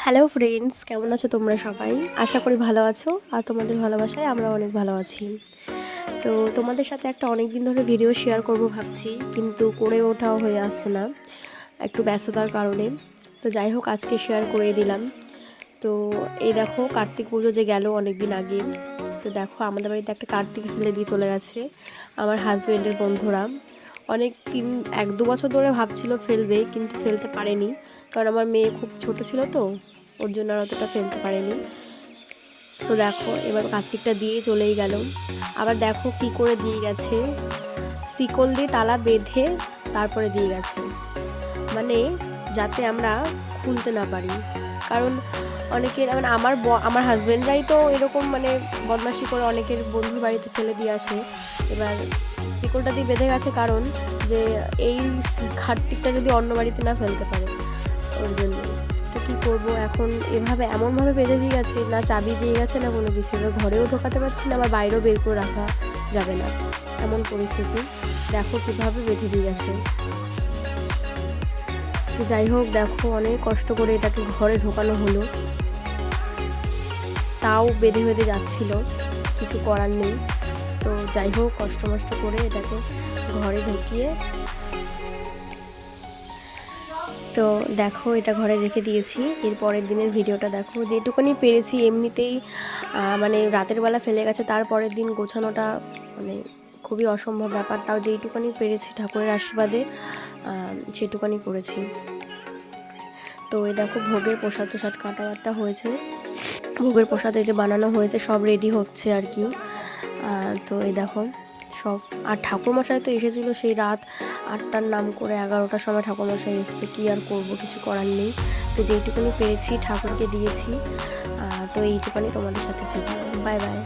Hello friends, কেমন আছো তোমরা সবাই? আশা করি ভালো আছো, আর তোমাদের ভালোবাসায় আমরা অনেক ভালো আছি। তো তোমাদের সাথে একটা অনেক দিন ধরে ভিডিও শেয়ার করব ভাবছি, কিন্তু করে ওঠাও হয়ে আসছে না একটু ব্যস্ততার কারণে। তো যাই হোক, আজকে শেয়ার করে দিলাম। তো এই দেখো, কার্তিক পুজো যে গেল অনেক দিন আগে, তো দেখো আমাদের বাড়িতে একটা কার্তিক ফেলে দিয়ে চলে গেছে আমার হাজব্যান্ডের বন্ধুরা। অনেক 1-2 বছর ধরে ভাবছিল ফেলবে, কিন্তু ফেলতে পারেনি, কারণ আমার মেয়ে খুব ছোট ছিল, তো ওর জন্য আর অতটা ফেলতে পারেনি। তো দেখো এবার কার্তিকটা দিয়ে চলেই গেল। আবার দেখো কি করে দিয়ে গেছে, শিকল দিয়ে তালা বেঁধে তারপরে দিয়ে গেছে, মানে যাতে আমরা খুলতে না পারি। কারণ অনেকের মানে আমার হাজব্যান্ডরাই তো এরকম মানে বদমাশি করে অনেকের বন্ধুর বাড়িতে ফেলে দিয়ে আসে। এবার শিকলটা দিয়ে বেঁধে গেছে কারণ যে এই কার্তিকটা যদি অন্য বাড়িতে না ফেলতে পারে, ওর জন্য। তো কী করবো এখন, এমনভাবে বেঁধে দিয়ে গেছে, না চাবি দিয়ে গেছে না কোনো কিছু, এবার ঘরেও ঢোকাতে পারছি না, আবার বাইরেও বের করে রাখা যাবে না, এমন পরিস্থিতি। দেখো কীভাবে বেঁধে দিয়ে গেছে। তো যাই হোক, দেখো অনেক কষ্ট করে এটাকে ঘরে ঢোকানো হলো, তাও বেঁধে বেঁধে যাচ্ছিল, কিছু করার নেই। তো যাই হোক, কষ্ট মষ্ট করে এটাকে ঘরে ঢুকিয়ে, তো দেখো এটা ঘরে রেখে দিয়েছি। এর পরের দিনের ভিডিওটা দেখো, যেটুকুনি পেরেছি এমনিতেই মানে রাতের বেলা ফেলে গেছে, তারপরের দিন গোছানোটা মানে খুবই অসম্ভব ব্যাপার, তাও যেইটুকুনি পেরেছি ঠাকুরের আশীর্বাদে সেটুকুনি করেছি। তো এই দেখো ভোগের প্রসাদ কাটা হয়েছে, ভোগের প্রসাদ এই যে বানানো হয়েছে, সব রেডি হচ্ছে আর কি। তো এই দেখো সব, আর ঠাকুরমশাই তো এসেছিলো সেই রাত 8টার নাম করে 11টার সময় ঠাকুরমশাই এসছে, কী আর করবো, কিছু করার নেই। তো যেইটুকুনি পেরেছি ঠাকুরকে দিয়েছি। তো এইটুকুনি তোমাদের সাথে ভিডিও। Bye bye.